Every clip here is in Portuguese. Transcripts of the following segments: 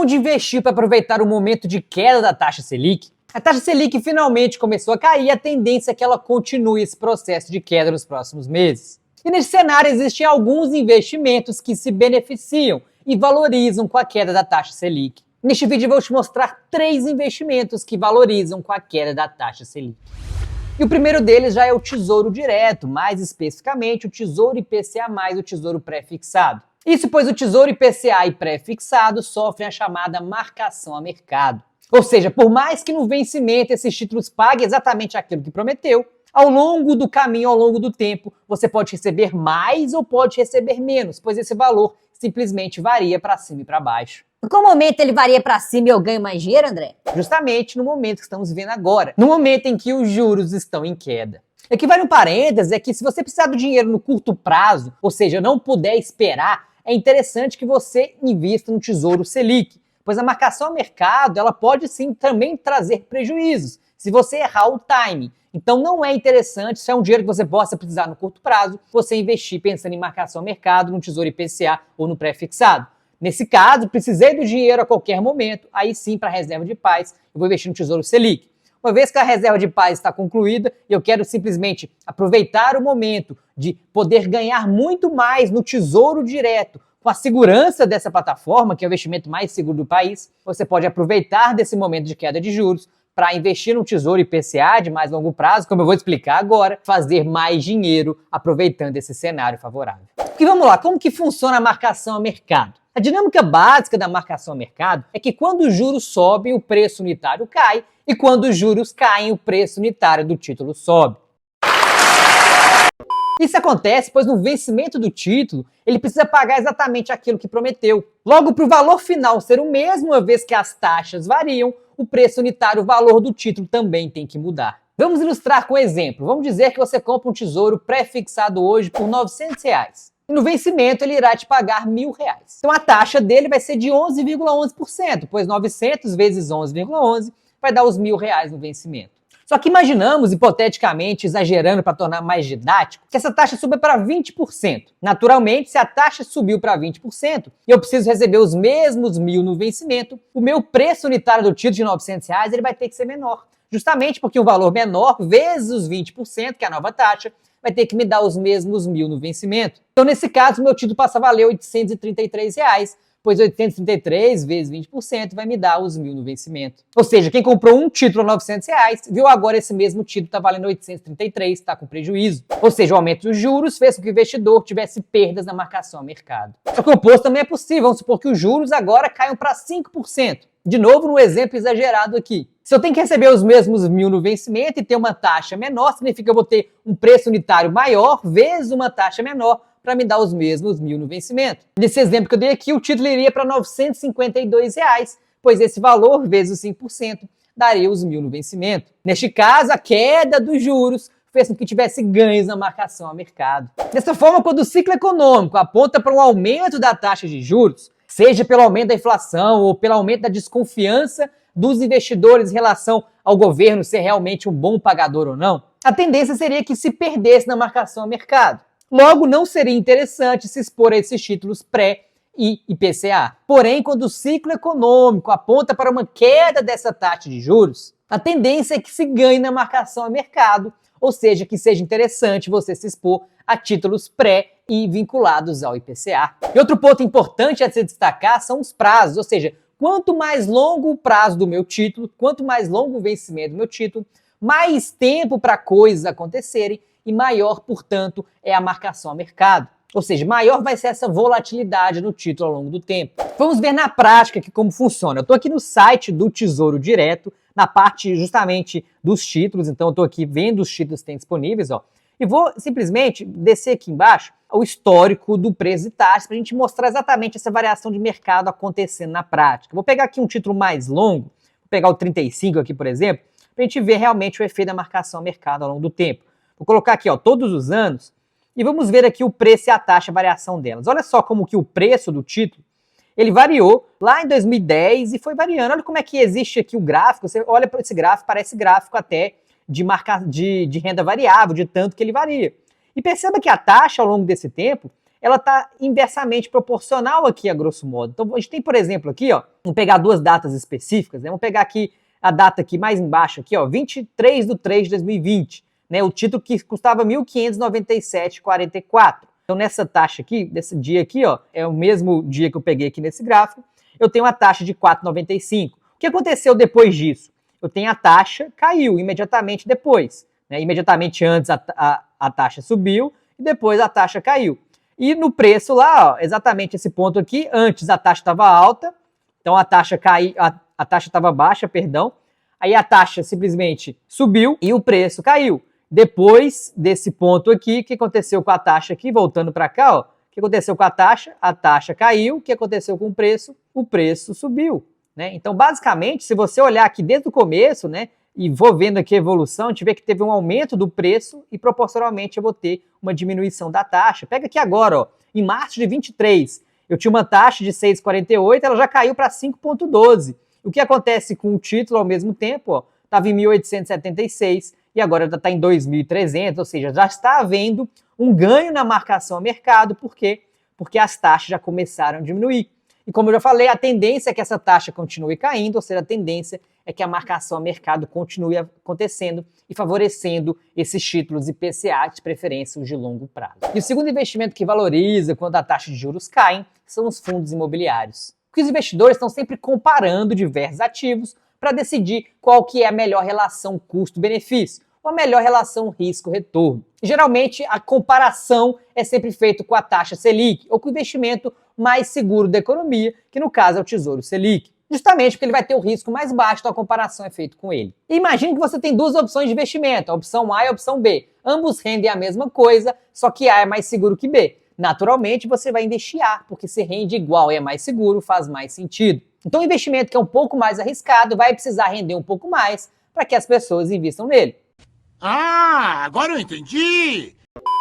Onde investir para aproveitar o momento de queda da taxa Selic? A taxa Selic finalmente começou a cair e a tendência é que ela continue esse processo de queda nos próximos meses. E nesse cenário existem alguns investimentos que se beneficiam e valorizam com a queda da taxa Selic. Neste vídeo eu vou te mostrar 3 investimentos que valorizam com a queda da taxa Selic. E o primeiro deles já é o Tesouro Direto, mais especificamente o Tesouro IPCA+, o Tesouro Pré-fixado. Isso pois o Tesouro IPCA e pré-fixado sofrem a chamada marcação a mercado. Ou seja, por mais que no vencimento esses títulos paguem exatamente aquilo que prometeu, ao longo do caminho, ao longo do tempo, você pode receber mais ou pode receber menos, pois esse valor simplesmente varia para cima e para baixo. Em qual momento ele varia para cima e eu ganho mais dinheiro, André? Justamente no momento que estamos vivendo agora, no momento em que os juros estão em queda. Aqui vale um parênteses, é que se você precisar do dinheiro no curto prazo, ou seja, não puder esperar, é interessante que você invista no Tesouro Selic, pois a marcação a mercado ela pode sim também trazer prejuízos, se você errar o time. Então não é interessante, se é um dinheiro que você possa precisar no curto prazo, você investir pensando em marcação a mercado, no Tesouro IPCA ou no pré-fixado. Nesse caso, precisei do dinheiro a qualquer momento, aí sim para reserva de paz, eu vou investir no Tesouro Selic. Uma vez que a reserva de paz está concluída, eu quero simplesmente aproveitar o momento de poder ganhar muito mais no Tesouro Direto, com a segurança dessa plataforma, que é o investimento mais seguro do país, você pode aproveitar desse momento de queda de juros para investir no Tesouro IPCA de mais longo prazo, como eu vou explicar agora, fazer mais dinheiro aproveitando esse cenário favorável. E vamos lá, como que funciona a marcação a mercado? A dinâmica básica da marcação a mercado é que quando os juros sobem, o preço unitário cai, e quando os juros caem, o preço unitário do título sobe. Isso acontece pois no vencimento do título, ele precisa pagar exatamente aquilo que prometeu. Logo, para o valor final ser o mesmo, uma vez que as taxas variam, o preço unitário, o valor do título também tem que mudar. Vamos ilustrar com um exemplo. Vamos dizer que você compra um tesouro pré-fixado hoje por R$900. E no vencimento ele irá te pagar R$1.000. Então a taxa dele vai ser de 11,11%, pois 900 vezes 11,11 vai dar os R$1.000 no vencimento. Só que imaginamos, hipoteticamente, exagerando para tornar mais didático, que essa taxa suba para 20%. Naturalmente, se a taxa subiu para 20% e eu preciso receber os mesmos 1.000 no vencimento, o meu preço unitário do título de R$900 ele vai ter que ser menor. Justamente porque o valor menor vezes os 20%, que é a nova taxa, vai ter que me dar os mesmos 1.000 no vencimento. Então, nesse caso, meu título passa a valer R$833, pois 833 vezes 20% vai me dar os 1.000 no vencimento. Ou seja, quem comprou um título a R$900, viu agora esse mesmo título está valendo 833, está com prejuízo. Ou seja, o aumento dos juros fez com que o investidor tivesse perdas na marcação a mercado. Só que o oposto também é possível, vamos supor que os juros agora caiam para 5%. De novo, no exemplo exagerado aqui. Se eu tenho que receber os mesmos 1.000 no vencimento e ter uma taxa menor, significa que eu vou ter um preço unitário maior vezes uma taxa menor para me dar os mesmos 1.000 no vencimento. Nesse exemplo que eu dei aqui, o título iria para R$952, pois esse valor vezes os 5% daria os 1.000 no vencimento. Neste caso, a queda dos juros fez com que tivesse ganhos na marcação a mercado. Dessa forma, quando o ciclo econômico aponta para um aumento da taxa de juros, seja pelo aumento da inflação ou pelo aumento da desconfiança dos investidores em relação ao governo ser realmente um bom pagador ou não, a tendência seria que se perdesse na marcação a mercado. Logo, não seria interessante se expor a esses títulos pré e IPCA. Porém, quando o ciclo econômico aponta para uma queda dessa taxa de juros, a tendência é que se ganhe na marcação a mercado, ou seja, que seja interessante você se expor a títulos pré e vinculados ao IPCA. E outro ponto importante a se destacar são os prazos, ou seja, quanto mais longo o prazo do meu título, quanto mais longo o vencimento do meu título, mais tempo para coisas acontecerem e maior, portanto, é a marcação a mercado. Ou seja, maior vai ser essa volatilidade no título ao longo do tempo. Vamos ver na prática aqui como funciona. Eu estou aqui no site do Tesouro Direto, na parte justamente dos títulos, então eu estou aqui vendo os títulos que tem disponíveis, ó, e vou simplesmente descer aqui embaixo o histórico do preço e taxa para a gente mostrar exatamente essa variação de mercado acontecendo na prática. Vou pegar aqui um título mais longo, vou pegar o 35 aqui, por exemplo, para a gente ver realmente o efeito da marcação a mercado ao longo do tempo. Vou colocar aqui, ó, todos os anos, e vamos ver aqui o preço e a taxa, a variação delas. Olha só como que o preço do título, ele variou lá em 2010 e foi variando. Olha como é que existe aqui o gráfico, você olha para esse gráfico, parece gráfico até de renda variável, de tanto que ele varia. E perceba que a taxa ao longo desse tempo, ela está inversamente proporcional aqui, a grosso modo. Então, a gente tem, por exemplo, aqui, ó, vamos pegar duas datas específicas, né? Vamos pegar aqui a data aqui mais embaixo, aqui, ó, 23/3/2020, né? O título que custava R$ 1.597,44. Então, nessa taxa aqui, desse dia aqui, ó, é o mesmo dia que eu peguei aqui nesse gráfico, eu tenho uma taxa de R$ 4,95. O que aconteceu depois disso? Eu tenho a taxa, caiu imediatamente depois, né? Imediatamente antes a taxa subiu e depois a taxa caiu. E no preço lá, ó, exatamente esse ponto aqui, antes a taxa estava alta, então a taxa caiu, a taxa estava baixa, perdão, aí a taxa simplesmente subiu e o preço caiu. Depois desse ponto aqui, o que aconteceu com a taxa aqui, voltando para cá, ó, o que aconteceu com a taxa caiu, o que aconteceu com o preço subiu, né? Então, basicamente, se você olhar aqui desde o começo, né, e vou vendo aqui a evolução, a gente vê que teve um aumento do preço e proporcionalmente eu vou ter uma diminuição da taxa. Pega aqui agora, ó, em março de 23, eu tinha uma taxa de 6,48, ela já caiu para 5,12. O que acontece com o título ao mesmo tempo, ó, estava em 1.876 e agora já está em 2.300, ou seja, já está havendo um ganho na marcação a mercado. Por quê? Porque as taxas já começaram a diminuir. E como eu já falei, a tendência é que essa taxa continue caindo, ou seja, a tendência é que a marcação a mercado continue acontecendo e favorecendo esses títulos IPCA, de preferência os de longo prazo. E o segundo investimento que valoriza quando a taxa de juros cai são os fundos imobiliários. Porque os investidores estão sempre comparando diversos ativos para decidir qual que é a melhor relação custo-benefício, ou a melhor relação risco-retorno. Geralmente, a comparação é sempre feita com a taxa Selic, ou com o investimento mais seguro da economia, que no caso é o Tesouro Selic. Justamente porque ele vai ter o risco mais baixo, então a comparação é feita com ele. E imagine que você tem duas opções de investimento, a opção A e a opção B. Ambos rendem a mesma coisa, só que A é mais seguro que B. Naturalmente, você vai investir A, porque se rende igual e é mais seguro, faz mais sentido. Então, o investimento que é um pouco mais arriscado vai precisar render um pouco mais para que as pessoas invistam nele. Ah, agora eu entendi!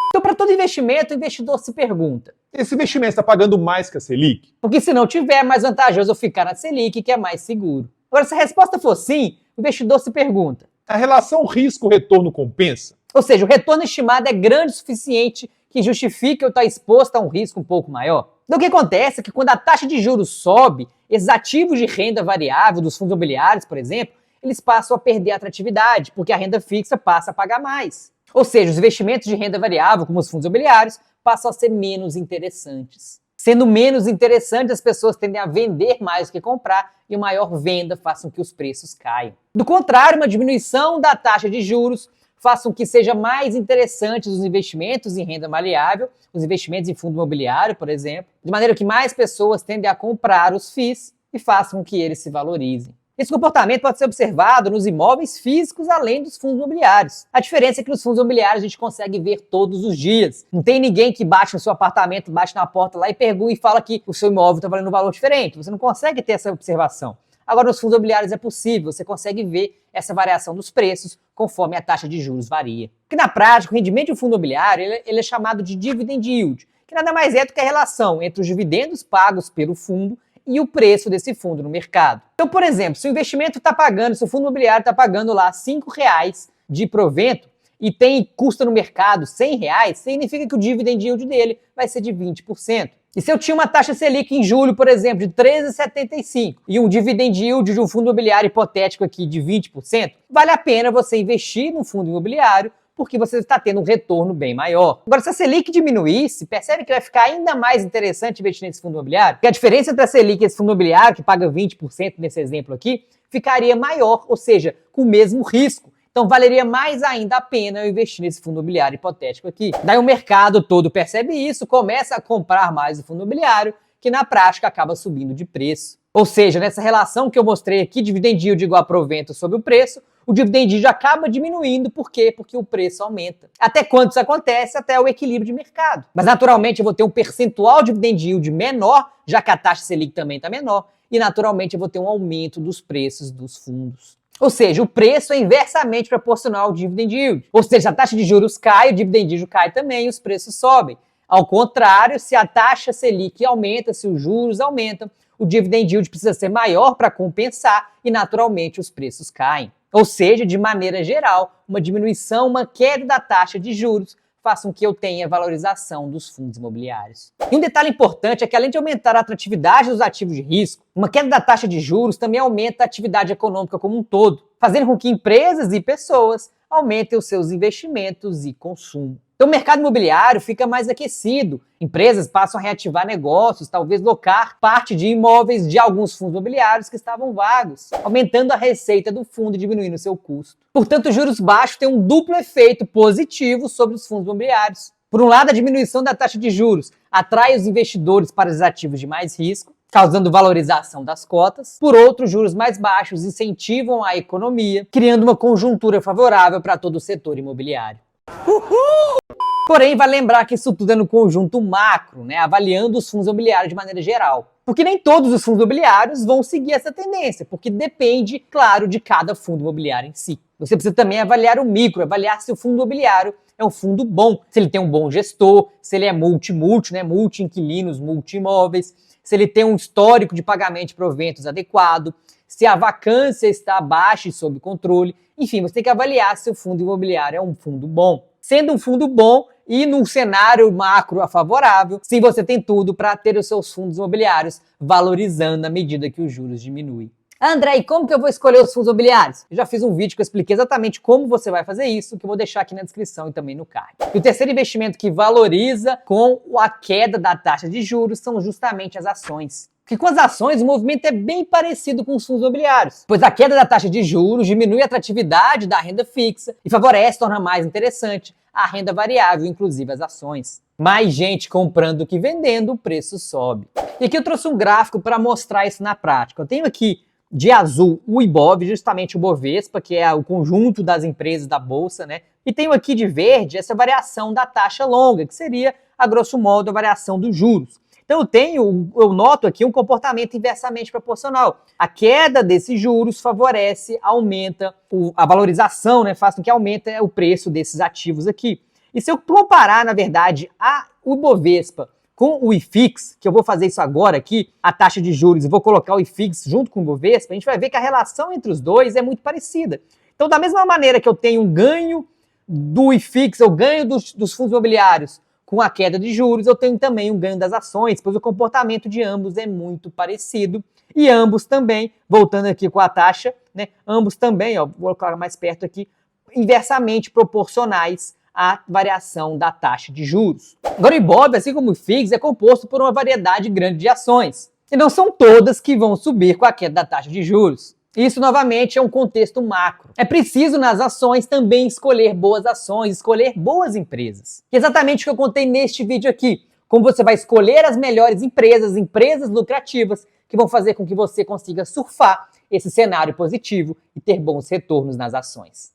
Então, para todo investimento, o investidor se pergunta: esse investimento está pagando mais que a Selic? Porque se não tiver, é mais vantajoso eu ficar na Selic, que é mais seguro. Agora, se a resposta for sim, o investidor se pergunta: a relação risco-retorno compensa? Ou seja, o retorno estimado é grande o suficiente que justifique eu estar exposto a um risco um pouco maior? Então, o que acontece é que quando a taxa de juros sobe, esses ativos de renda variável dos fundos imobiliários, por exemplo, eles passam a perder atratividade, porque a renda fixa passa a pagar mais. Ou seja, os investimentos de renda variável, como os fundos imobiliários, passam a ser menos interessantes. Sendo menos interessantes, as pessoas tendem a vender mais do que comprar e uma maior venda faz com que os preços caiam. Do contrário, uma diminuição da taxa de juros faz com que seja mais interessantes os investimentos em renda variável, os investimentos em fundo imobiliário, por exemplo, de maneira que mais pessoas tendem a comprar os FIIs e façam com que eles se valorizem. Esse comportamento pode ser observado nos imóveis físicos, além dos fundos imobiliários. A diferença é que nos fundos imobiliários a gente consegue ver todos os dias. Não tem ninguém que bate no seu apartamento, bate na porta lá e pergunta e fala que o seu imóvel está valendo um valor diferente. Você não consegue ter essa observação. Agora, nos fundos imobiliários é possível, você consegue ver essa variação dos preços conforme a taxa de juros varia. Porque na prática, o rendimento de um fundo imobiliário ele é chamado de dividend yield, que nada mais é do que a relação entre os dividendos pagos pelo fundo e o preço desse fundo no mercado. Então, por exemplo, se o investimento está pagando, se o fundo imobiliário está pagando lá R$5 de provento e custa no mercado R$100, significa que o dividend yield dele vai ser de 20%. E se eu tinha uma taxa Selic em julho, por exemplo, de 13,75 e um dividend yield de um fundo imobiliário hipotético aqui de 20%, vale a pena você investir num fundo imobiliário porque você está tendo um retorno bem maior. Agora, se a Selic diminuísse, percebe que vai ficar ainda mais interessante investir nesse fundo imobiliário? Porque a diferença entre a Selic e esse fundo imobiliário, que paga 20% nesse exemplo aqui, ficaria maior, ou seja, com o mesmo risco. Então, valeria mais ainda a pena eu investir nesse fundo imobiliário hipotético aqui. Daí o mercado todo percebe isso, começa a comprar mais o fundo imobiliário, que na prática acaba subindo de preço. Ou seja, nessa relação que eu mostrei aqui, dividend yield igual a provento sobre o preço, o dividend yield acaba diminuindo. Por quê? Porque o preço aumenta. Até quando isso acontece? Até o equilíbrio de mercado. Mas naturalmente eu vou ter um percentual de dividend yield menor, já que a taxa Selic também está menor, e naturalmente eu vou ter um aumento dos preços dos fundos. Ou seja, o preço é inversamente proporcional ao dividend yield. Ou seja, se a taxa de juros cai, o dividend yield cai também e os preços sobem. Ao contrário, se a taxa Selic aumenta, se os juros aumentam, o dividend yield precisa ser maior para compensar e, naturalmente, os preços caem. Ou seja, de maneira geral, uma diminuição, uma queda da taxa de juros faz com que eu tenha valorização dos fundos imobiliários. E um detalhe importante é que, além de aumentar a atratividade dos ativos de risco, uma queda da taxa de juros também aumenta a atividade econômica como um todo, fazendo com que empresas e pessoas aumentem os seus investimentos e consumo. Então o mercado imobiliário fica mais aquecido, empresas passam a reativar negócios, talvez locar parte de imóveis de alguns fundos imobiliários que estavam vagos, aumentando a receita do fundo e diminuindo o seu custo. Portanto, juros baixos têm um duplo efeito positivo sobre os fundos imobiliários. Por um lado, a diminuição da taxa de juros atrai os investidores para os ativos de mais risco, causando valorização das cotas. Por outro, juros mais baixos incentivam a economia, criando uma conjuntura favorável para todo o setor imobiliário. Porém, vale lembrar que isso tudo é no conjunto macro, avaliando os fundos imobiliários de maneira geral. Porque nem todos os fundos imobiliários vão seguir essa tendência, porque depende, claro, de cada fundo imobiliário em si. Você precisa também avaliar o micro, avaliar se o fundo imobiliário é um fundo bom, se ele tem um bom gestor, se ele é multi-inquilinos, multi-imóveis, se ele tem um histórico de pagamento de proventos adequado, se a vacância está baixa e sob controle. Enfim, você tem que avaliar se o fundo imobiliário é um fundo bom. Sendo um fundo bom e num cenário macro favorável, sim, você tem tudo para ter os seus fundos imobiliários valorizando à medida que os juros diminuem. André, e como que eu vou escolher os fundos imobiliários? Eu já fiz um vídeo que eu expliquei exatamente como você vai fazer isso, que eu vou deixar aqui na descrição e também no card. E o terceiro investimento que valoriza com a queda da taxa de juros são justamente as ações. Porque com as ações o movimento é bem parecido com os fundos imobiliários, pois a queda da taxa de juros diminui a atratividade da renda fixa e favorece, torna mais interessante a renda variável, inclusive as ações. Mais gente comprando do que vendendo, o preço sobe. E aqui eu trouxe um gráfico para mostrar isso na prática. Eu tenho aqui de azul o Ibov, justamente o Bovespa, que é o conjunto das empresas da Bolsa, E tenho aqui de verde essa variação da taxa longa, que seria, a grosso modo, a variação dos juros. Então eu noto aqui um comportamento inversamente proporcional. A queda desses juros favorece, aumenta a valorização, faz com que aumente o preço desses ativos aqui. E se eu comparar, na verdade, o Ibovespa com o IFIX, que eu vou fazer isso agora aqui, a taxa de juros, e vou colocar o IFIX junto com o Ibovespa, a gente vai ver que a relação entre os dois é muito parecida. Então, da mesma maneira que eu tenho um ganho do IFIX, eu ganho dos fundos imobiliários, com a queda de juros, eu tenho também um ganho das ações, pois o comportamento de ambos é muito parecido. E ambos também, voltando aqui com a taxa, ambos também, vou colocar mais perto aqui, inversamente proporcionais à variação da taxa de juros. Agora o Ibov, assim como o IFIX, é composto por uma variedade grande de ações. E não são todas que vão subir com a queda da taxa de juros. Isso, novamente, é um contexto macro. É preciso, nas ações, também escolher boas ações, escolher boas empresas. E exatamente o que eu contei neste vídeo aqui. Como você vai escolher as melhores empresas lucrativas, que vão fazer com que você consiga surfar esse cenário positivo e ter bons retornos nas ações.